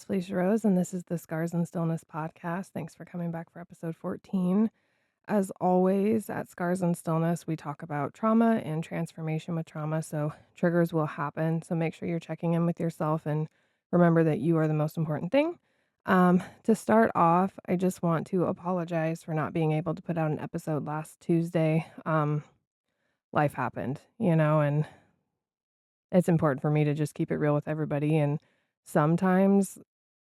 is Felicia Rose, and this is the Scars and Stillness podcast. Thanks for coming back for episode 14. As always, at Scars and Stillness, we talk about trauma and transformation with trauma. So, triggers will happen. So, make sure you're checking in with yourself and remember that you are the most important thing. To start off, I just want to apologize for not being able to put out an episode last Tuesday. Life happened, and it's important for me to just keep it real with everybody. And sometimes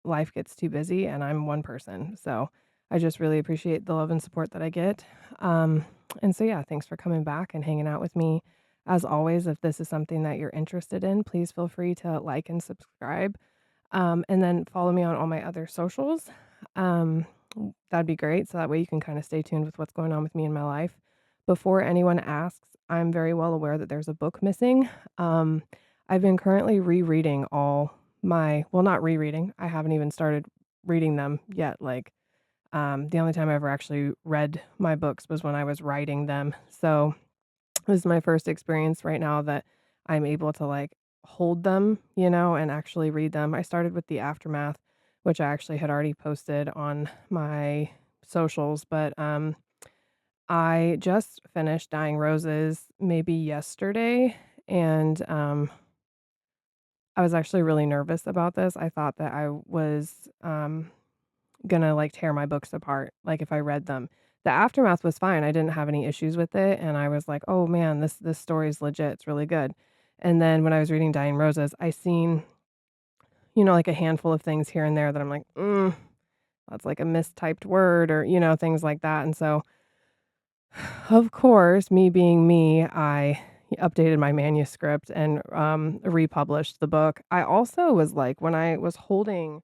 life gets too busy and I'm one person. So I just really appreciate the love and support that I get. Um, and so, yeah, thanks for coming back and hanging out with me. As always, if this is something that you're interested in, please feel free to like and subscribe. And then follow me on all my other socials. Um, that'd be great. So that way you can kind of stay tuned with what's going on with me in my life. Before anyone asks, I'm very well aware that there's a book missing. Um, I've been currently rereading well, not rereading. I haven't even started reading them yet. The only time I ever actually read my books was when I was writing them. So this is my first experience right now that I'm able to hold them, and actually read them. I started with the aftermath, which I actually had already posted on my socials, but I just finished Dying Roses maybe yesterday, and I was actually really nervous about this. I thought that I was gonna tear my books apart, like if I read them. The aftermath was fine. I didn't have any issues with it, and I was like, "Oh man, this story is legit. It's really good." And then when I was reading Dying Roses, I seen, like a handful of things here and there that I'm like, that's like a mistyped word or, things like that. And so, of course, me being me, I updated my manuscript and republished the book. I also was like, when I was holding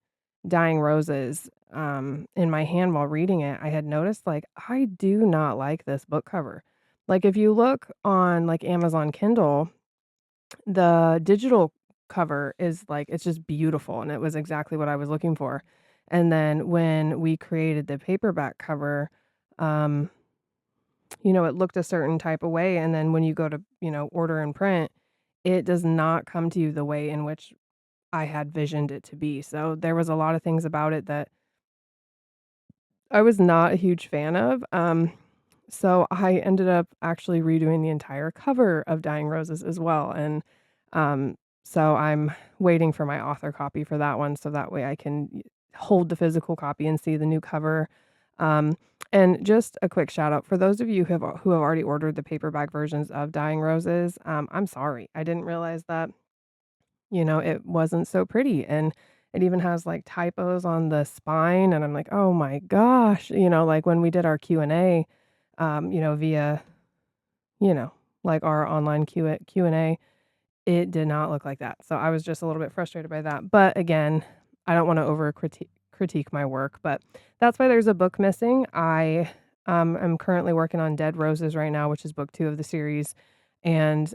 Dying Roses in my hand while reading it, I had noticed I do not like this book cover. Like if you look on Amazon Kindle, the digital cover is it's just beautiful and it was exactly what I was looking for. And then when we created the paperback cover, um it looked a certain type of way, and then when you go to, order and print, it does not come to you the way in which I had visioned it to be. So there was a lot of things about it that I was not a huge fan of. So I ended up actually redoing the entire cover of Dying Roses as well, and um, so I'm waiting for my author copy for that one, so that way I can hold the physical copy and see the new cover. Um, and just a quick shout out for those of you who have already ordered the paperback versions of Dying Roses. I'm sorry, I didn't realize that it wasn't so pretty, and it even has, typos on the spine, and I'm like, "Oh my gosh," when we did our Q&A, via, you know, our online Q&A, it did not look like that, so I was just a little bit frustrated by that, but again, I don't wanna over critique my work, but that's why there's a book missing. I'm currently working on Dead Roses right now, which is book 2 of the series, and,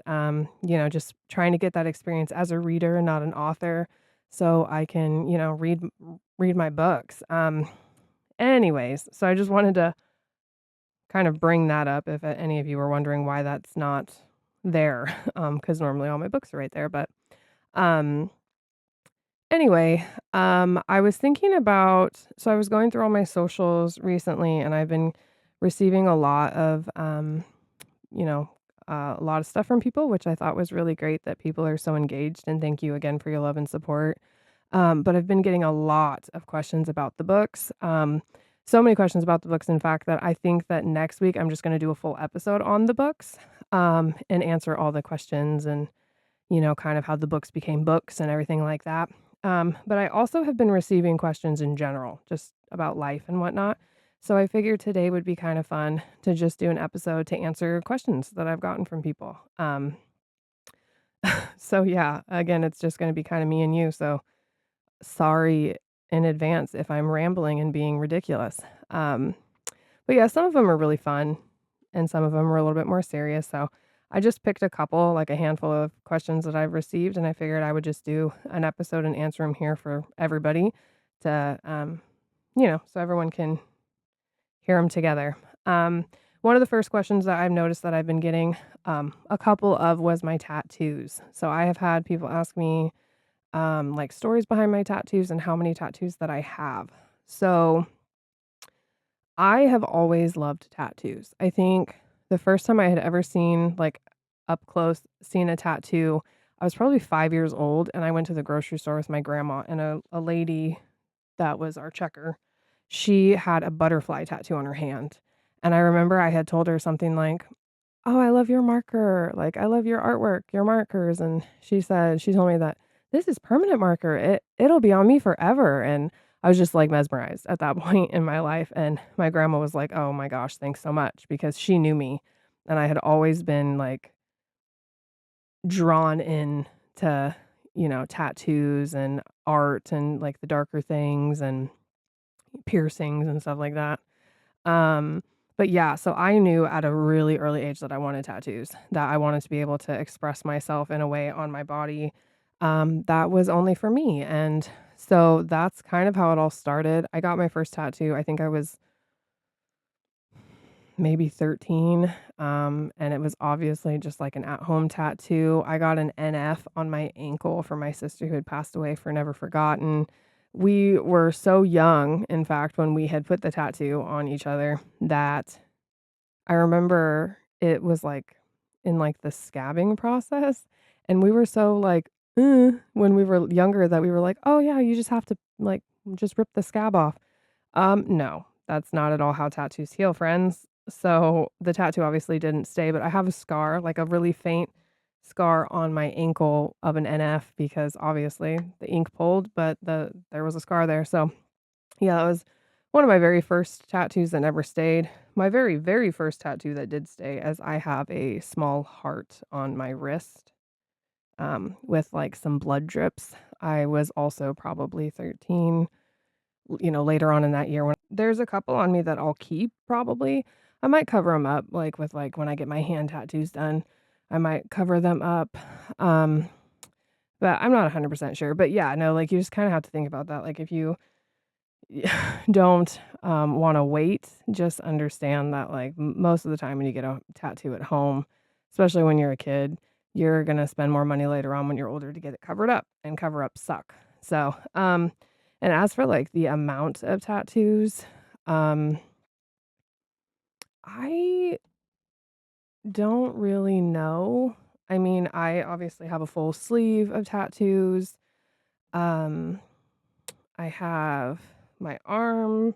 just trying to get that experience as a reader, not an author, so I can, read my books. Anyways, so I just wanted to kind of bring that up if any of you were wondering why that's not there, because normally all my books are right there, but, um anyway, I was thinking about so I was going through all my socials recently, and I've been receiving a lot of, you know, a lot of stuff from people, which I thought was really great that people are so engaged, and thank you again for your love and support. But I've been getting a lot of questions about the books. So many questions about the books, in fact, that I think that next week I'm just going to do a full episode on the books, and answer all the questions and kind of how the books became books and everything like that. But I also have been receiving questions in general, just about life and whatnot. So I figured today would be kind of fun to just do an episode to answer questions that I've gotten from people. So yeah, again, it's just going to be kind of me and you. So sorry in advance if I'm rambling and being ridiculous. Um, but yeah, some of them are really fun and some of them are a little bit more serious. So I just picked a couple, like a handful of questions that I've received, and I figured I would just do an episode and answer them here for everybody to, so everyone can hear them together. One of the first questions that I've noticed that I've been getting a couple of was my tattoos. So I have had people ask me like stories behind my tattoos and how many tattoos that I have. So I have always loved tattoos. I think the first time I had ever seen, like, up close, seen a tattoo, I was probably 5 years old, and I went to the grocery store with my grandma, and a lady that was our checker, she had a butterfly tattoo on her hand, and I remember I had told her something like, "Oh, I love your marker, like, I love your artwork, your markers," and she told me that, "This is permanent marker, it'll be on me forever," and I was just, like, mesmerized at that point in my life, and my grandma was like, "Oh my gosh, thanks so much," because she knew me, and I had always been, like, drawn in to, tattoos and art and, like, the darker things and piercings and stuff like that. Um, but yeah, so I knew at a really early age that I wanted tattoos, that I wanted to be able to express myself in a way on my body, that was only for me, and so that's kind of how it all started. I got my first tattoo, I think I was maybe 13, and it was obviously just like an at-home tattoo. I got an NF on my ankle for my sister who had passed away for Never Forgotten. We were so young, in fact, when we had put the tattoo on each other that I remember it was, like, in, like, the scabbing process, and we were so, like, when we were younger that we were like, "Oh, yeah, you just have to, like, just rip the scab off." No, that's not at all how tattoos heal, friends. So, the tattoo obviously didn't stay, but I have a scar, like a really faint scar on my ankle of an NF because obviously the ink pulled, but there was a scar there. So, yeah, that was one of my very first tattoos that never stayed. My very, very first tattoo that did stay, as I have a small heart on my wrist, with like some blood drips. I was also probably 13, later on in that year when there's a couple on me that I'll keep probably. I might cover them up, like, with, like, when I get my hand tattoos done, I might cover them up, um, but I'm not 100% sure, but yeah, no, like, you just kinda have to think about that, like, if you don't, wanna wait, just understand that, like, most of the time when you get a tattoo at home, especially when you're a kid, you're gonna spend more money later on when you're older to get it covered up, and cover-ups suck. So, and as for, like, the amount of tattoos, um, I don't really know. I mean, I obviously have a full sleeve of tattoos. Um, I have my arm,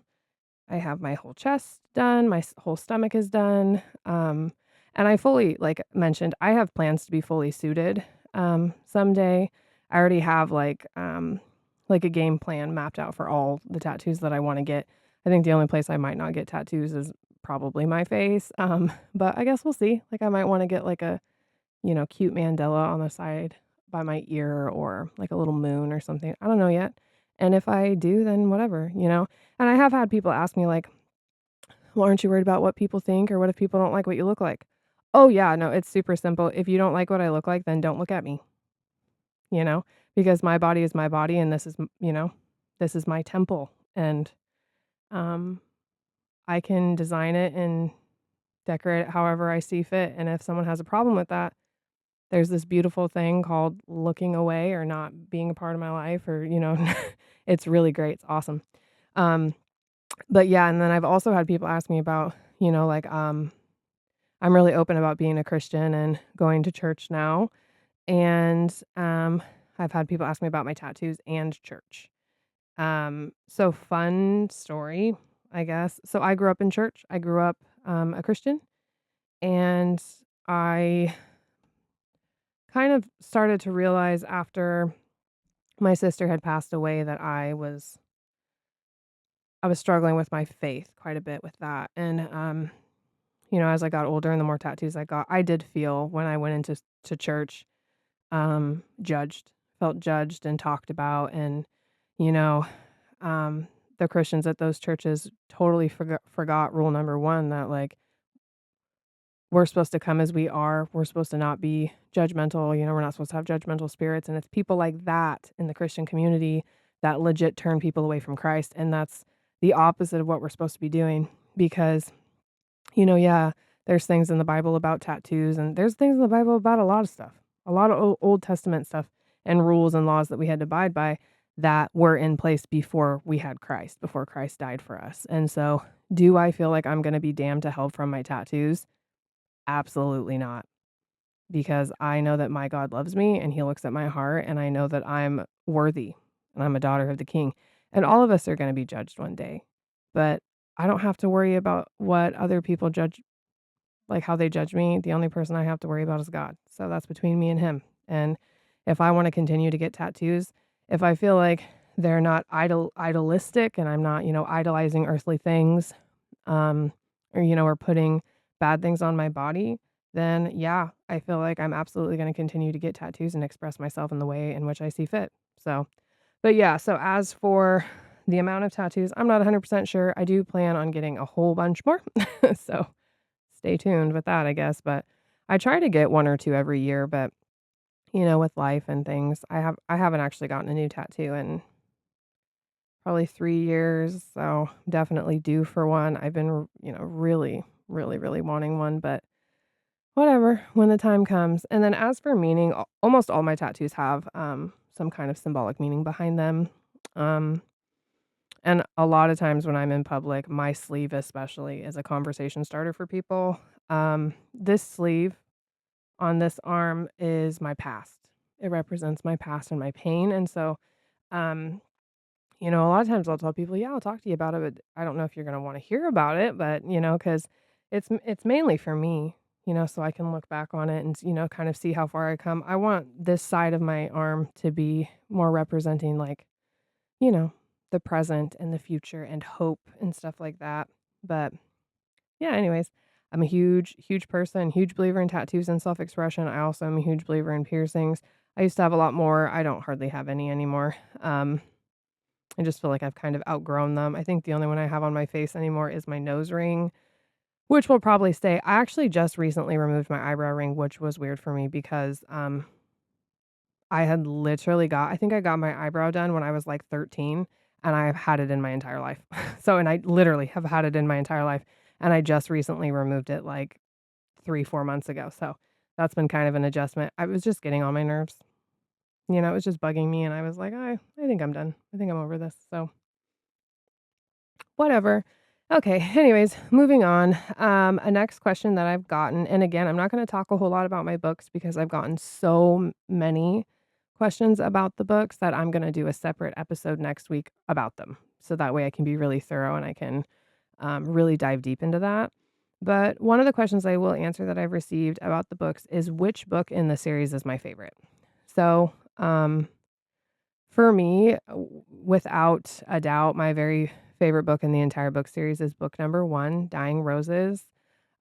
I have my whole chest done, my whole stomach is done, and I fully like mentioned, I have plans to be fully suited, someday. I already have, like a game plan mapped out for all the tattoos that I wanna get. I think the only place I might not get tattoos is probably my face, but I guess we'll see. Like, I might wanna get, like, a, cute mandala on the side by my ear or, like, a little moon or something. I don't know yet, and if I do, then whatever. And I have had people ask me, like, "Well, aren't you worried about what people think, or what if people don't like what you look like?" Oh, yeah, no, it's super simple. If you don't like what I look like, then don't look at me, you know? Because my body is my body, and this is my temple, and, um, I can design it and decorate it however I see fit, and if someone has a problem with that, there's this beautiful thing called looking away or not being a part of my life or it's really great, it's awesome. Um, but yeah, and then I've also had people ask me about, like, I'm really open about being a Christian and going to church now, and, I've had people ask me about my tattoos and church. So fun story, I guess. So I grew up in church. I grew up, a Christian, and I kind of started to realize after my sister had passed away that I was struggling with my faith quite a bit with that, and, as I got older and the more tattoos I got, I did feel when I went into to church, judged, felt judged and talked about, and, you know, the Christians at those churches totally forgot rule number 1 that, like, we're supposed to come as we are, we're supposed to not be judgmental, we're not supposed to have judgmental spirits, and it's people like that in the Christian community that legit turn people away from Christ, and that's the opposite of what we're supposed to be doing because yeah, there's things in the Bible about tattoos, and there's things in the Bible about a lot of stuff, a lot of Old Testament stuff. and rules and laws that we had to abide by that were in place before we had Christ, before Christ died for us. And so, do I feel like I'm gonna be damned to hell from my tattoos? Absolutely not, because I know that my God loves me and he looks at my heart, and I know that I'm worthy and I'm a daughter of the King. And all of us are gonna be judged one day. But I don't have to worry about what other people judge, like how they judge me. The only person I have to worry about is God. So that's between me and him. And if I want to continue to get tattoos, if I feel like they're not idealistic and I'm not, idolizing earthly things, um, or putting bad things on my body, then yeah, I feel like I'm absolutely going to continue to get tattoos and express myself in the way in which I see fit. So, but yeah, so as for the amount of tattoos, I'm not 100% sure. I do plan on getting a whole bunch more. So stay tuned with that, I guess. But I try to get 1 or 2 every year, but with life and things, I haven't actually gotten a new tattoo in probably 3 years, so definitely due for one. I've been, really, really, really wanting one, but whatever, when the time comes. And then as for meaning, almost all my tattoos have some kind of symbolic meaning behind them. Um and a lot of times when I'm in public, my sleeve especially is a conversation starter for people. This sleeve on this arm is my past. It represents my past and my pain. And so, um, a lot of times I'll tell people, yeah, I'll talk to you about it, but I don't know if you're going to want to hear about it, but because it's mainly for me, so I can look back on it and, kind of see how far I come. I want this side of my arm to be more representing like, you know, the present and the future and hope and stuff like that. But yeah, anyways, I'm a huge, huge person, huge believer in tattoos and self-expression. I also am a huge believer in piercings. I used to have a lot more. I don't hardly have any anymore. I just feel like I've kind of outgrown them. I think the only one I have on my face anymore is my nose ring, which will probably stay. I actually just recently removed my eyebrow ring, which was weird for me because I had literally I think I got my eyebrow done when I was like 13 and I've had it in my entire life. So, and I literally have had it in my entire life. And I just recently removed it like 3, 4 months ago. So that's been kind of an adjustment. I was just getting on my nerves. It was just bugging me. And I was like, I think I'm done. I think I'm over this. So whatever. Okay. Anyways, moving on. A next question that I've gotten, and again, I'm not going to talk a whole lot about my books because I've gotten so many questions about the books that I'm going to do a separate episode next week about them. So that way I can be really thorough and I can really dive deep into that. But one of the questions I will answer that I've received about the books is which book in the series is my favorite. So, for me, without a doubt, my very favorite book in the entire book series is book number 1, Dying Roses,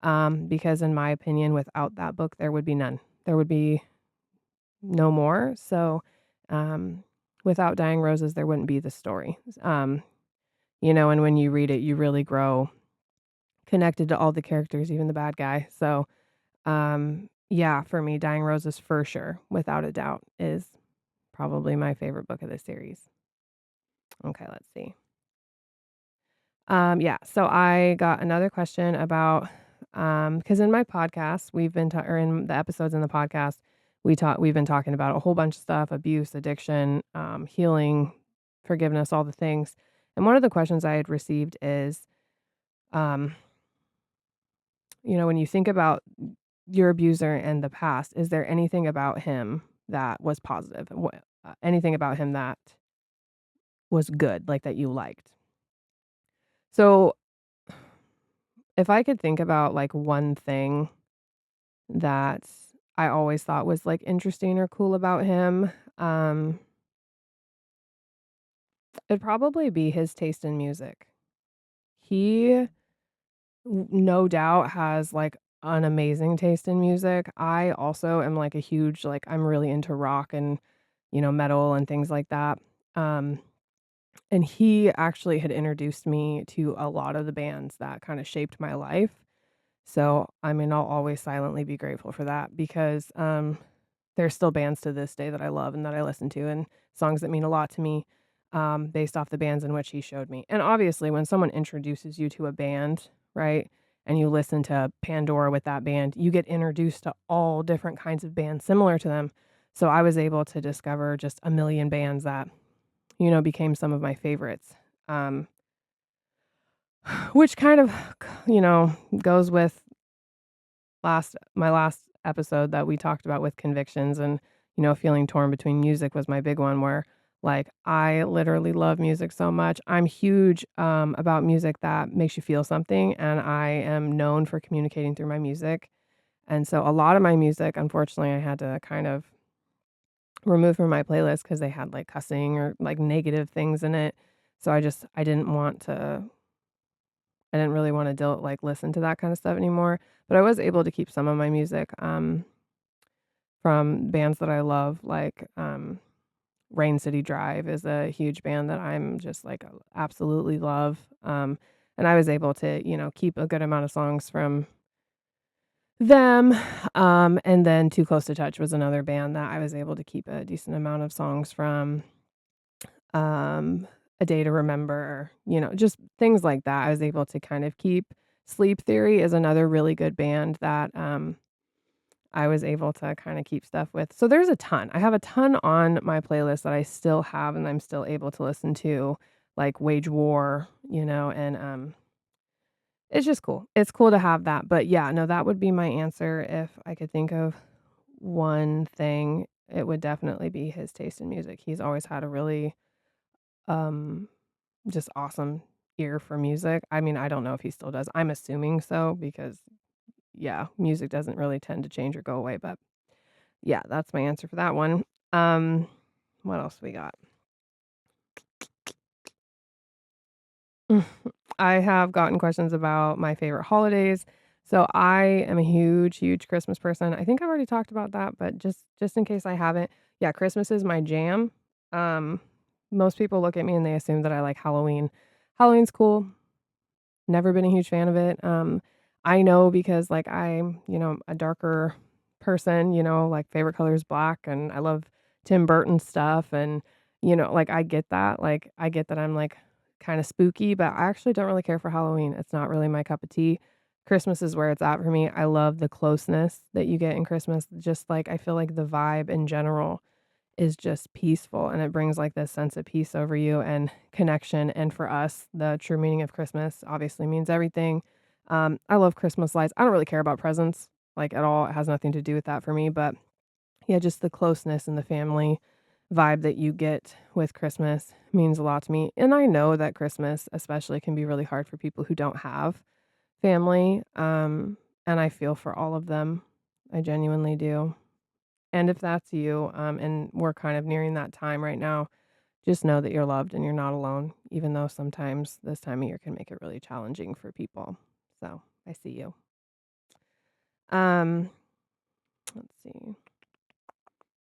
because in my opinion, without that book, there would be none. There would be no more. So, um, without Dying Roses, there wouldn't be the story. And when you read it, you really grow connected to all the characters, even the bad guy. So, yeah, for me, Dying Roses for sure, without a doubt, is probably my favorite book of the series. Okay, let's see. Yeah, so I got another question about because in my podcast or in the episodes in the podcast we've been talking about a whole bunch of stuff: abuse, addiction, healing, forgiveness, all the things. And one of the questions I had received is, um, when you think about your abuser in the past, is there anything about him that was positive? Anything about him that was good, like that you liked? So if I could think about like one thing that I always thought was like interesting or cool about him, it'd probably be his taste in music. He no doubt has like an amazing taste in music. I also am like a huge like I'm really into rock and metal and things like that. Um and he actually had introduced me to a lot of the bands that kind of shaped my life. So, I mean, I'll always silently be grateful for that because there's still bands to this day that I love and that I listen to and songs that mean a lot to me based off the bands in which he showed me. And obviously, when someone introduces you to a band, right, and you listen to Pandora with that band, you get introduced to all different kinds of bands similar to them. So I was able to discover just a million bands that, became some of my favorites. Um, which kind of, goes with my last episode that we talked about with convictions and, feeling torn between music was my big one where like I literally love music so much. I'm huge about music that makes you feel something and I am known for communicating through my music. And so a lot of my music, unfortunately, I had to kind of remove from my playlist because they had like cussing or like negative things in it. So I didn't want to I didn't really wanna deal like, listen to that kinda stuff anymore, but I was able to keep some of my music, from bands that I love, like, Rain City Drive is a huge band that I'm just, like, absolutely love, and I was able to, keep a good amount of songs from them, and then Too Close to Touch was another band that I was able to keep a decent amount of songs from, um, A Day to Remember, just things like that. I was able to kind of keep Sleep Theory is another really good band that, I was able to kinda keep stuff with. So there's a ton. I have a ton on my playlist that I still have and I'm still able to listen to, like Wage War, and, it's just cool. It's cool to have that, but yeah, no, that would be my answer if I could think of one thing. It would definitely be his taste in music. He's always had a really, um just awesome ear for music. I mean, I don't know if he still does. I'm assuming so because, yeah, music doesn't really tend to change or go away, but yeah, that's my answer for that one. Um, what else we got? I have gotten questions about my favorite holidays. So I am a huge, huge Christmas person. I think I've already talked about that, but just in case I haven't, yeah, Christmas is my jam. Um, most people look at me and they assume that I like Halloween. Halloween's cool. Never been a huge fan of it. I know because, like, I'm, a darker person, like, favorite color is black, and I love Tim Burton stuff, and, like, I get that. Like, I get that I'm, like, kinda spooky, but I actually don't really care for Halloween. It's not really my cup of tea. Christmas is where it's at for me. I love the closeness that you get in Christmas. Just, like, I feel like the vibe in general is just peaceful and it brings like this sense of peace over you and connection. And for us, the true meaning of Christmas obviously means everything. I love Christmas lights. I don't really care about presents like at all. It has nothing to do with that for me. But yeah, just the closeness and the family vibe that you get with Christmas means a lot to me. And I know that Christmas, especially, can be really hard for people who don't have family. And I feel for all of them. I genuinely do. And if that's you, and we're kind of nearing that time right now, just know that you're loved and you're not alone, even though sometimes this time of year can make it really challenging for people. So I see you. Um, let's see.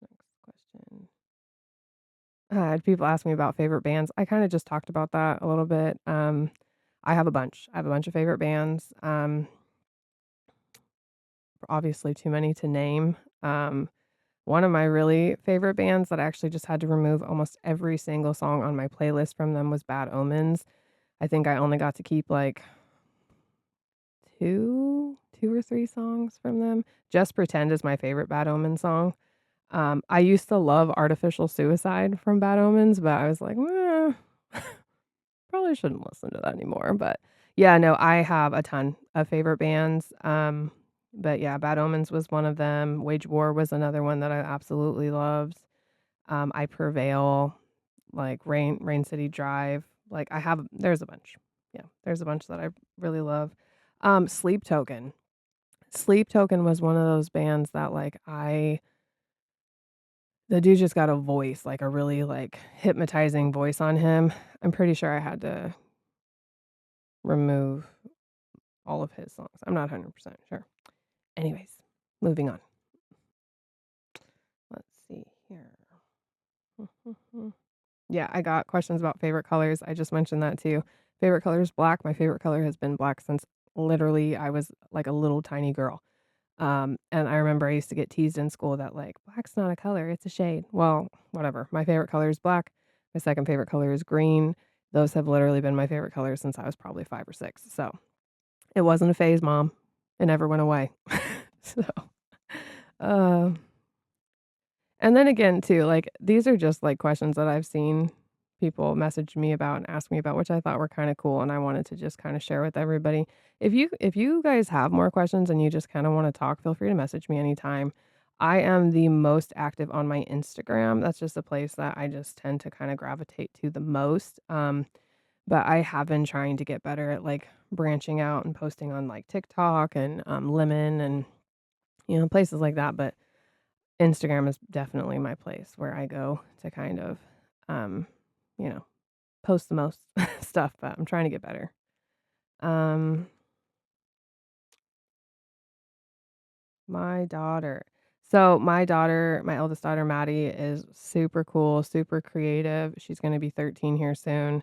Next question. People ask me about favorite bands. I kind of just talked about that a little bit. I have a bunch. I have a bunch of favorite bands. Obviously too many to name. One of my really favorite bands that I actually just had to remove almost every single song on my playlist from them was Bad Omens. I think I only got to keep, like, 2 or 3 songs from them. Just Pretend is my favorite Bad Omens song. I used to love Artificial Suicide from Bad Omens, but I was like, "Meh, probably shouldn't listen to that anymore," but, yeah, no, I have a ton of favorite bands, but, yeah, Bad Omens was one of them. Wage War was another one that I absolutely loved. I Prevail, like Rain City Drive, like, there's a bunch. Yeah, there's a bunch that I really love. Sleep Token. Sleep Token was one of those bands that, like, the dude just got a voice, like, a really, like, hypnotizing voice on him. I'm pretty sure I had to remove all of his songs. I'm not 100% sure. Anyways, moving on. Let's see here. Yeah, I got questions about favorite colors. I just mentioned that too. Favorite color is black. My favorite color has been black since literally I was like a little tiny girl. And I remember I used to get teased in school that like black's not a color, it's a shade. Well, whatever. My favorite color is black. My second favorite color is green. Those have literally been my favorite colors since I was probably 5 or 6. So it wasn't a phase, mom. It never went away. So, uh, And then again too, like, these are just, like, questions that I've seen people message me about and ask me about, which I thought were kinda cool, and I wanted to just kinda share with everybody. If you guys have more questions and you just kinda wanna talk, feel free to message me anytime. I am the most active on my Instagram. That's just a place that I just tend to kinda gravitate to the most, but I have been trying to get better at, like, branching out and posting on, like, TikTok and, Lemon and, places like that, but Instagram is definitely my place where I go to kind of, um, you know, post the most stuff, but I'm trying to get better. Um, my daughter. So my eldest daughter, Maddie, is super cool, super creative. She's gonna be 13 here soon.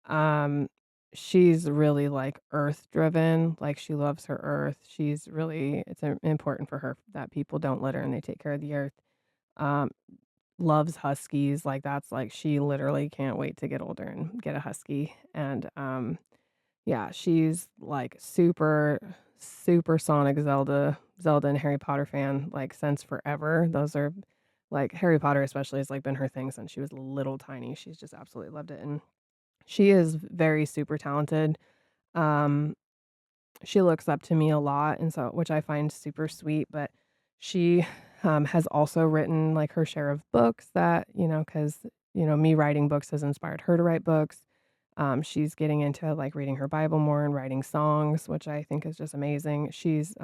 Um, she's really, like, earth driven, like, she loves her earth. She's really it's, important for her that people don't litter and they take care of the earth. Um, loves huskies, like, that's, like she literally can't wait to get older and get a husky, and, yeah, she's, like, super Sonic Zelda and Harry Potter fan, like, since forever. Those are like, Harry Potter especially has, like, been her thing since she was little tiny. She's just absolutely loved it, and she is very super talented. Um, she looks up to me a lot, and so which I find super sweet, but she, has also written, like, her share of books that, because me writing books has inspired her to write books. She's getting into, like, reading her Bible more and writing songs, which I think is just amazing. She's,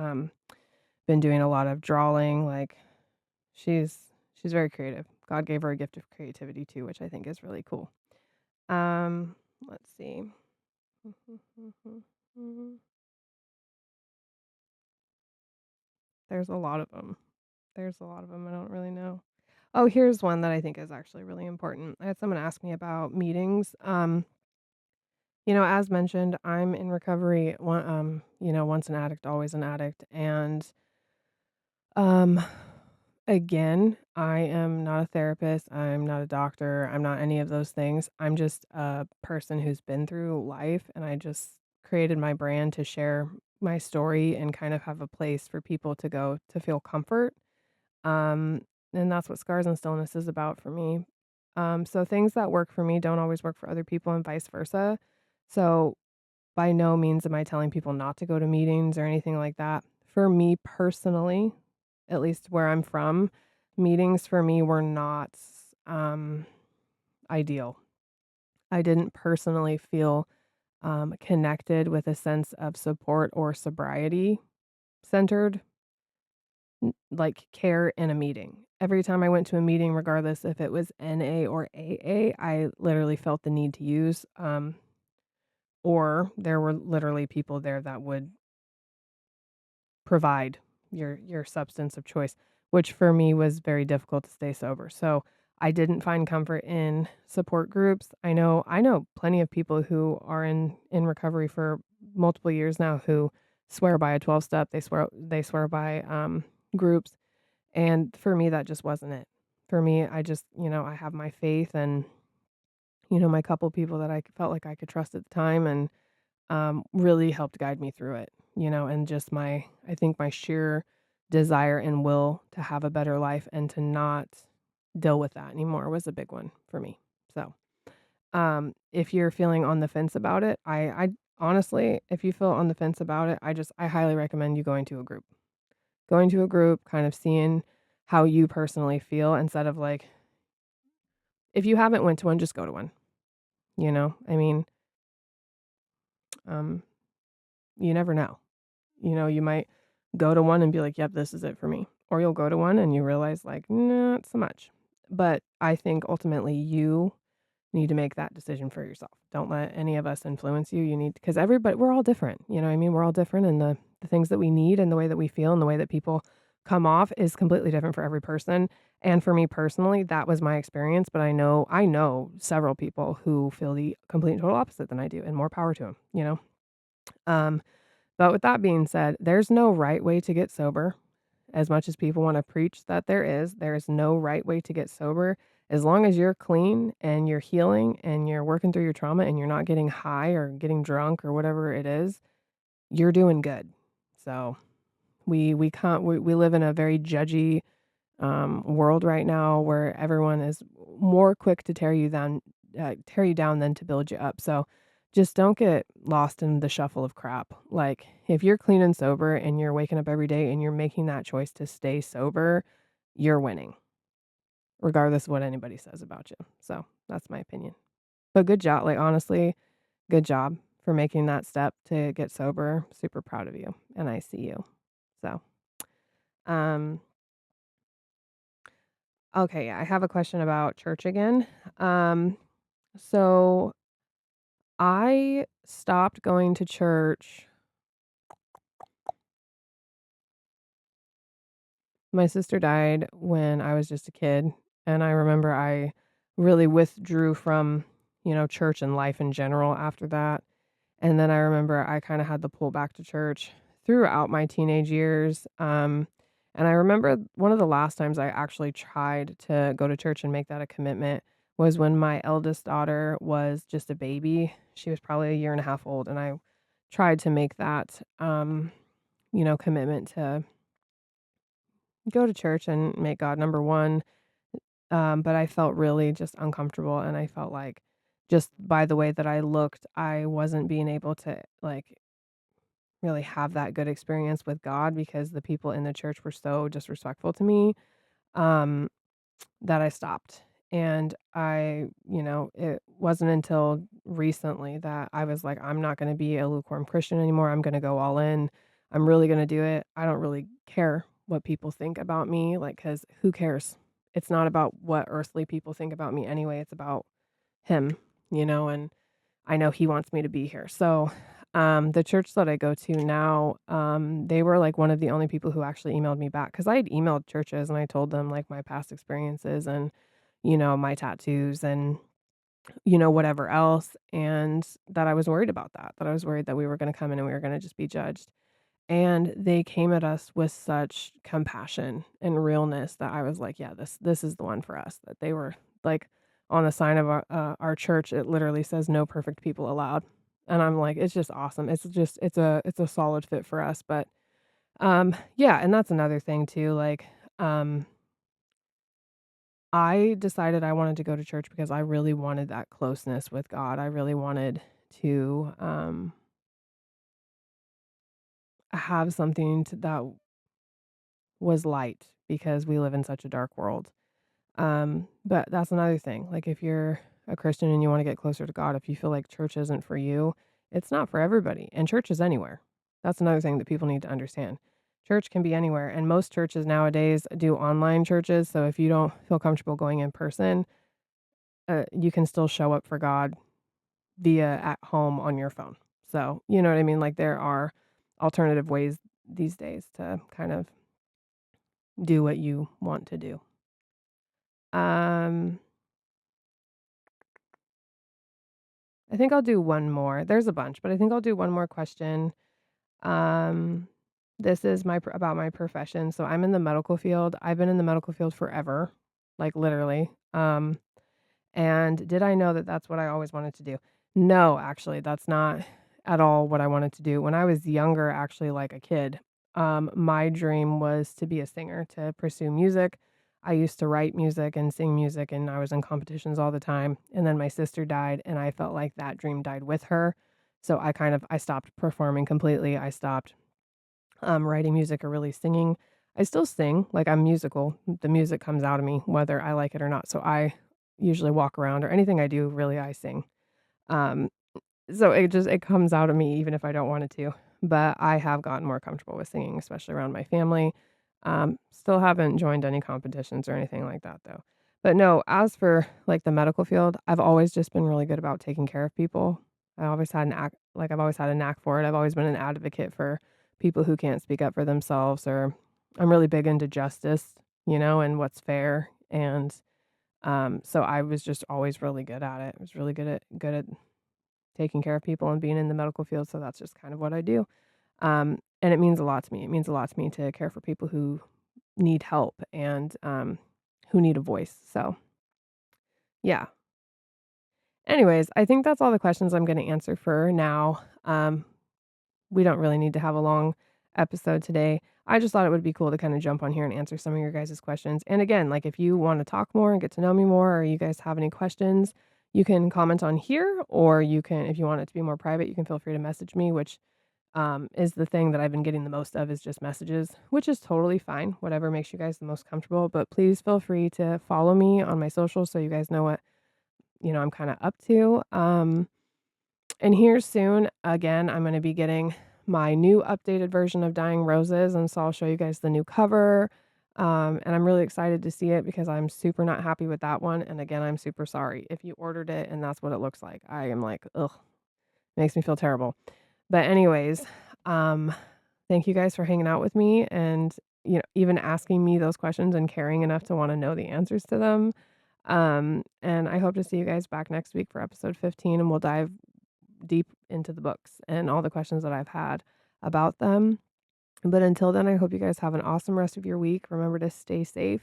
been doing a lot of drawing, like, she's she's very creative. God gave her a gift of creativity too, which I think is really cool. Let's see. There's a lot of them. There's a lot of them. I don't really know. Oh, here's one that I think is actually really important. I had someone ask me about meetings. As mentioned, I'm in recovery, once an addict, always an addict, and, um, again, I am not a therapist, I'm not a doctor, I'm not any of those things. I'm just a person who's been through life, and I just created my brand to share my story and kind of have a place for people to go to feel comfort. Um, and that's what Scars and Stillness is about for me. So things that work for me don't always work for other people and vice versa. So by no means am I telling people not to go to meetings or anything like that. For me personally, at least where I'm from, meetings for me were not um, ideal. I didn't personally feel connected with a sense of support or sobriety centered like, care in a meeting. Every time I went to a meeting, regardless if it was NA or AA, I literally felt the need to use, or there were literally people there that would provide your substance of choice, which for me was very difficult to stay sober. So, I didn't find comfort in support groups. I know plenty of people who are in recovery for multiple years now who swear by a 12 step, they swear by, groups. And for me, that just wasn't it. For me, I just, I have my faith and, my couple people that I felt like I could trust at the time and really helped guide me through it, and just I think my sheer desire and will to have a better life and to not deal with that anymore was a big one for me. So, if you're feeling on the fence about it, I honestly, if you feel on the fence about it, I highly recommend you going to a group. Going to a group, kind of seeing how you personally feel instead of, like if you haven't went to one, just go to one, you know? I mean, um, you never know. You might go to one and be like, "Yep, this is it for me." Or you'll go to one and you realize, like, "Not so much." But I think ultimately you need to make that decision for yourself. Don't let any of us influence you. You need because everybody we're all different, you know what I mean? We're all different and the things that we need and the way that we feel and the way that people come off is completely different for every person. And for me personally, that was my experience, but I know several people who feel the complete and total opposite than I do, and more power to them. Um, but with that being said, there's no right way to get sober. As much as people wanna preach that there is no right way to get sober. As long as you're clean and you're healing and you're working through your trauma and you're not getting high or getting drunk or whatever it is, you're doing good. So, we live in a very judgy, world right now where everyone is more quick to tear you down than to build you up. So just don't get lost in the shuffle of crap. Like if you're clean and sober and you're waking up every day and you're making that choice to stay sober, you're winning, regardless of what anybody says about you. So that's my opinion. But good job. Like honestly, good job for making that step to get sober. Super proud of you. And I see you. So, um, okay, yeah, I have a question about church again. Um, so I stopped going to church. My sister died when I was just a kid, and I remember I really withdrew from, church and life in general after that. And then I remember I kinda had to pull back to church throughout my teenage years, and I remember one of the last times I actually tried to go to church and make that a commitment was when my eldest daughter was just a baby. She was probably a year and a half old, and I tried to make that, commitment to go to church and make God number 1, but I felt really just uncomfortable, and I felt like just by the way that I looked, I wasn't being able to, like, really have that good experience with God because the people in the church were so disrespectful to me, um, that I stopped. And it wasn't until recently that I was like, I'm not going to be a lukewarm Christian anymore. I'm going to go all in. I'm really going to do it. I don't really care what people think about me, like, because who cares? It's not about what earthly people think about me anyway. It's about Him, and I know he wants me to be here. So, the church that I go to now, they were like one of the only people who actually emailed me back because I had emailed churches and I told them like my past experiences and, my tattoos and, whatever else. And that I was worried about that I was worried that we were going to come in and we were going to just be judged. And they came at us with such compassion and realness that I was like, yeah, this is the one for us. That they were like on the sign of our church, it literally says no perfect people allowed. And I'm like, it's just awesome. It's a solid fit for us. But yeah, and that's another thing too. Like, um, I decided I wanted to go to church because I really wanted that closeness with God. I really wanted to have something that was light because we live in such a dark world. But that's another thing. Like if you're a Christian and you want to get closer to God, if you feel like church isn't for you, it's not for everybody. And church is anywhere. That's another thing that people need to understand. Church can be anywhere. And most churches nowadays do online churches. So if you don't feel comfortable going in person, you can still show up for God via at home on your phone. So, you know what I mean? Like there are alternative ways these days to kind of do what you want to do. Um, I think I'll do one more. There's a bunch, but I think I'll do one more question. Um, this is about my profession. So I'm in the medical field. I've been in the medical field forever, like literally. And did I know that that's what I always wanted to do? No, actually, that's not at all what I wanted to do. When I was younger, actually, like a kid, my dream was to be a singer, to pursue music. I used to write music and sing music, and I was in competitions all the time. And then my sister died, and I felt like that dream died with her. So I stopped performing completely. I stopped writing music or really singing. I still sing, like I'm musical. The music comes out of me whether I like it or not. So I usually walk around or anything I do, really I sing. Um, so it comes out of me even if I don't want it to. But I have gotten more comfortable with singing, especially around my family. Still haven't joined any competitions or anything like that though. But no, as for like the medical field, I've always just been really good about taking care of people. I've always had a knack for it. I've always been an advocate for people who can't speak up for themselves or I'm really big into justice, and what's fair. And so I was just always really good at it. I was really good at taking care of people and being in the medical field, so that's just kind of what I do. And it means a lot to me. It means a lot to me to care for people who need help and who need a voice. So, yeah. Anyways, I think that's all the questions I'm going to answer for now. We don't really need to have a long episode today. I just thought it would be cool to kinda jump on here and answer some of your guys' questions. And again, like, if you wanna talk more and get to know me more or you guys have any questions, you can comment on here, or you can if you want it to be more private, you can feel free to message me, which, is the thing that I've been getting the most of is just messages, which is totally fine, whatever makes you guys the most comfortable, but please feel free to follow me on my socials so you guys know what, I'm kinda up to. And here soon, again, I'm gonna be getting my new updated version of Dying Roses, and so I'll show you guys the new cover, and I'm really excited to see it because I'm super not happy with that one, and again, I'm super sorry if you ordered it and that's what it looks like. I am like, ugh, makes me feel terrible. But anyways, um, thank you guys for hanging out with me and, even asking me those questions and caring enough to wanna know the answers to them. And I hope to see you guys back next week for episode 15, and we'll dive deep into the books and all the questions that I've had about them. But until then, I hope you guys have an awesome rest of your week. Remember to stay safe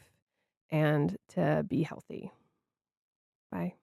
and to be healthy. Bye.